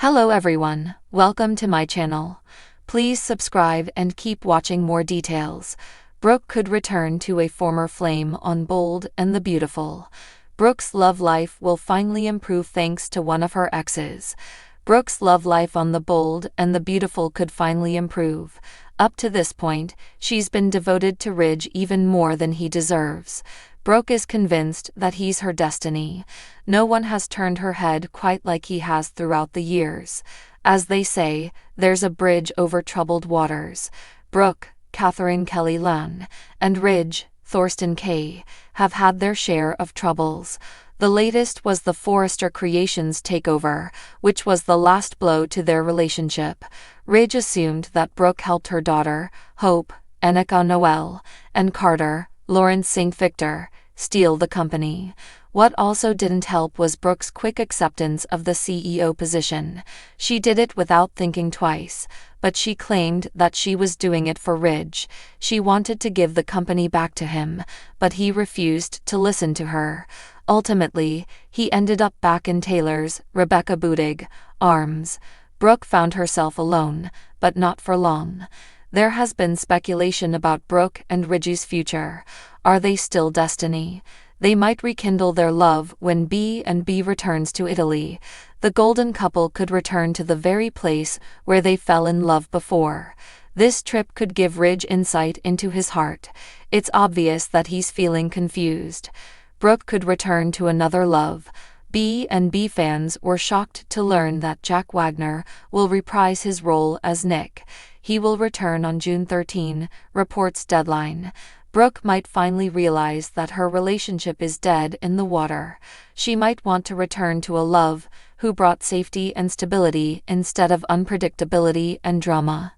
Hello everyone, welcome to my channel. Please subscribe and keep watching more details. Brooke could return to a former flame on Bold and the Beautiful. Brooke's love life will finally improve thanks to one of her exes. Brooke's love life on the Bold and the Beautiful could finally improve. Up to this point, she's been devoted to Ridge even more than he deserves. Brooke is convinced that he's her destiny. No one has turned her head quite like he has throughout the years. As they say, there's a bridge over troubled waters. Brooke, Catherine Kelly Lan, and Ridge, Thorsten Kaye, have had their share of troubles. The latest was the Forrester Creations takeover, which was the last blow to their relationship. Ridge assumed that Brooke helped her daughter, Hope, Enika Noel, and Carter, Lawrence St. Victor, steal the company. What also didn't help was Brooke's quick acceptance of the CEO position. She did it without thinking twice, but she claimed that she was doing it for Ridge. She wanted to give the company back to him, but he refused to listen to her. Ultimately, he ended up back in Taylor's, Rebecca Budig, arms. Brooke found herself alone, but not for long. There has been speculation about Brooke and Ridge's future. Are they still destiny? They might rekindle their love when B&B returns to Italy. The golden couple could return to the very place where they fell in love before. This trip could give Ridge insight into his heart. It's obvious that he's feeling confused. Brooke could return to another love. B&B fans were shocked to learn that Jack Wagner will reprise his role as Nick. He will return on June 13, reports Deadline. Brooke might finally realize that her relationship is dead in the water. She might want to return to a love who brought safety and stability instead of unpredictability and drama.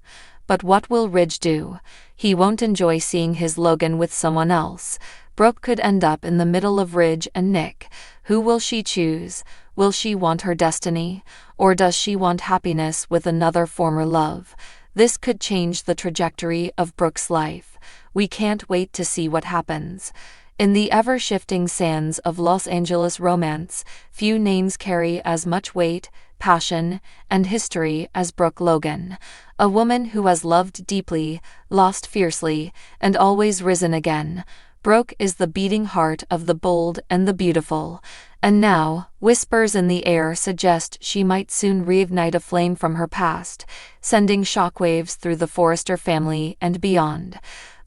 But what will Ridge do? He won't enjoy seeing his Logan with someone else. Brooke could end up in the middle of Ridge and Nick. Who will she choose? Will she want her destiny? Or does she want happiness with another former love? This could change the trajectory of Brooke's life. We can't wait to see what happens. In the ever-shifting sands of Los Angeles romance, few names carry as much weight, passion, and history as Brooke Logan. A woman who has loved deeply, lost fiercely, and always risen again. Brooke is the beating heart of the Bold and the Beautiful. And now, whispers in the air suggest she might soon reignite a flame from her past, sending shockwaves through the Forrester family and beyond.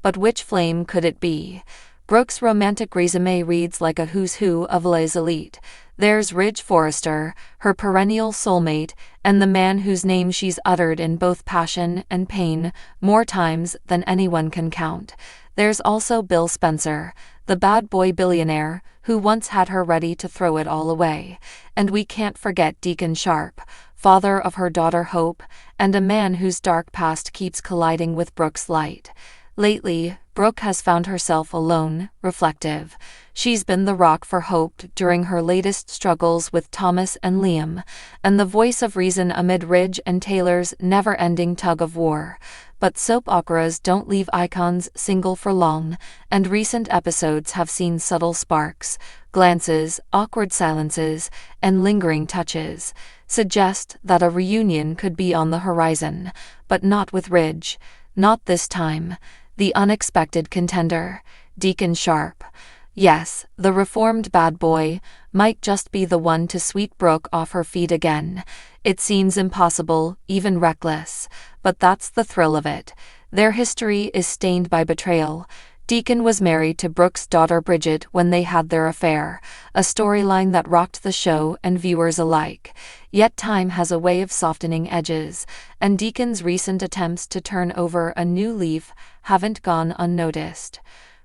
But which flame could it be? Brooke's romantic resume reads like a who's who of Les Elite. There's Ridge Forrester, her perennial soulmate, and the man whose name she's uttered in both passion and pain more times than anyone can count. There's also Bill Spencer, the bad boy billionaire, who once had her ready to throw it all away. And we can't forget Deacon Sharp, father of her daughter Hope, and a man whose dark past keeps colliding with Brooke's light. Lately, Brooke has found herself alone, reflective. She's been the rock for Hope during her latest struggles with Thomas and Liam, and the voice of reason amid Ridge and Taylor's never-ending tug-of-war. But soap operas don't leave icons single for long, and recent episodes have seen subtle sparks, glances, awkward silences, and lingering touches, suggest that a reunion could be on the horizon, but not with Ridge. Not this time. The unexpected contender, Deacon Sharp. Yes, the reformed bad boy might just be the one to sweep Brooke off her feet again. It seems impossible, even reckless, but that's the thrill of it. Their history is stained by betrayal. Deacon was married to Brooke's daughter Bridget when they had their affair, a storyline that rocked the show and viewers alike. Yet time has a way of softening edges, and Deacon's recent attempts to turn over a new leaf haven't gone unnoticed.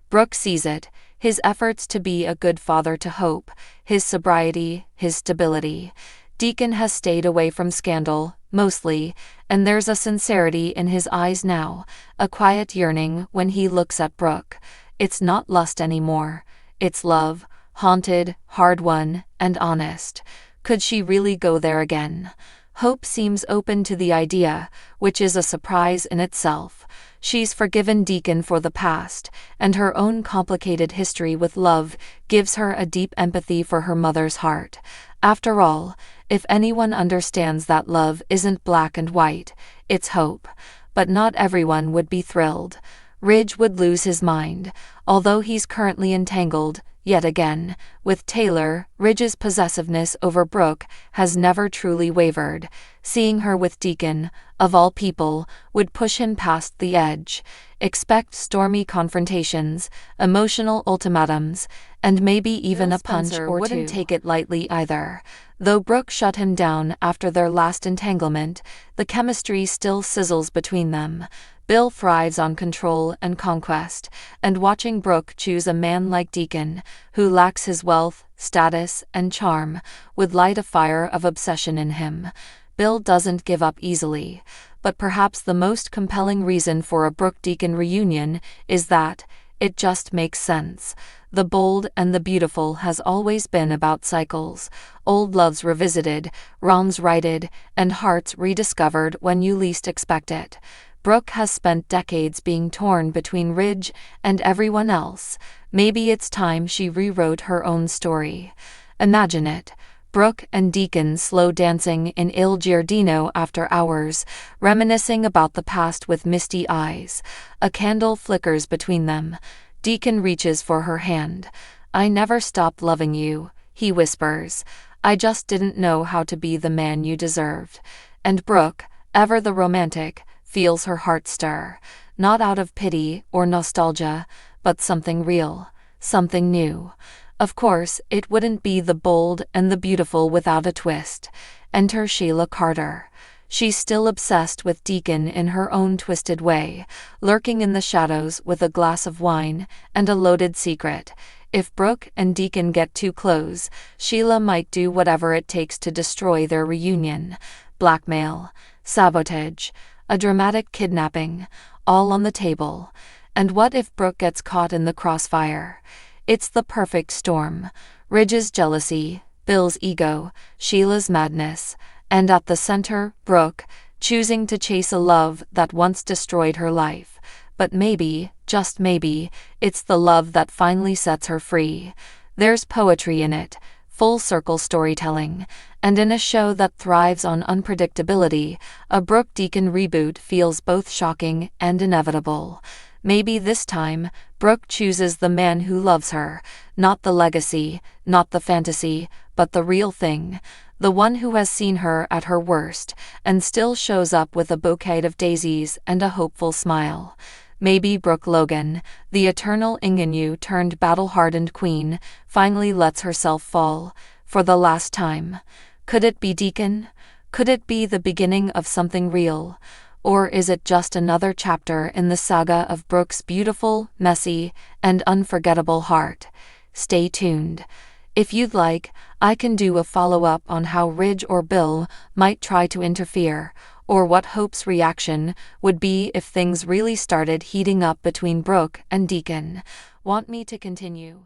Brooke sees it, his efforts to be a good father to Hope, his sobriety, his stability. Deacon has stayed away from scandal, mostly, and there's a sincerity in his eyes now, a quiet yearning when he looks at Brooke. It's not lust anymore. It's love, haunted, hard-won, and honest. Could she really go there again? Hope seems open to the idea, which is a surprise in itself. She's forgiven Deacon for the past, and her own complicated history with love gives her a deep empathy for her mother's heart. After all, if anyone understands that love isn't black and white, it's hope. But not everyone would be thrilled. Ridge would lose his mind, although he's currently entangled, yet again, with Taylor. Ridge's possessiveness over Brooke has never truly wavered. Seeing her with Deacon, of all people, would push him past the edge. Expect stormy confrontations, emotional ultimatums, and maybe even a punch or two. Wouldn't take it lightly either. Though Brooke shut him down after their last entanglement, the chemistry still sizzles between them. Bill thrives on control and conquest, and watching Brooke choose a man like Deacon, who lacks his wealth, status, and charm, would light a fire of obsession in him. Bill doesn't give up easily, but perhaps the most compelling reason for a Brooke-Deacon reunion is that it just makes sense. The Bold and the Beautiful has always been about cycles, old loves revisited, wrongs righted, and hearts rediscovered when you least expect it. Brooke has spent decades being torn between Ridge and everyone else. Maybe it's time she rewrote her own story. Imagine it. Brooke and Deacon slow dancing in Il Giardino after hours, reminiscing about the past with misty eyes. A candle flickers between them. Deacon reaches for her hand. "I never stopped loving you," he whispers. "I just didn't know how to be the man you deserved." And Brooke, ever the romantic, feels her heart stir, not out of pity or nostalgia, but something real, something new. Of course, it wouldn't be The Bold and the Beautiful without a twist. Enter Sheila Carter. She's still obsessed with Deacon in her own twisted way, lurking in the shadows with a glass of wine and a loaded secret. If Brooke and Deacon get too close, Sheila might do whatever it takes to destroy their reunion. Blackmail, sabotage, a dramatic kidnapping, all on the table. And what if Brooke gets caught in the crossfire? It's the perfect storm. Ridge's jealousy, Bill's ego, Sheila's madness, and at the center, Brooke, choosing to chase a love that once destroyed her life. But maybe, just maybe, it's the love that finally sets her free. There's poetry in it, full-circle storytelling, and in a show that thrives on unpredictability, a Brooke-Deacon reboot feels both shocking and inevitable. Maybe this time, Brooke chooses the man who loves her, not the legacy, not the fantasy, but the real thing. The one who has seen her at her worst, and still shows up with a bouquet of daisies and a hopeful smile. Maybe Brooke Logan, the eternal ingenue turned battle-hardened queen, finally lets herself fall, for the last time. Could it be Deacon? Could it be the beginning of something real? Or is it just another chapter in the saga of Brooke's beautiful, messy, and unforgettable heart? Stay tuned. If you'd like, I can do a follow-up on how Ridge or Bill might try to interfere, or what Hope's reaction would be if things really started heating up between Brooke and Deacon. Want me to continue?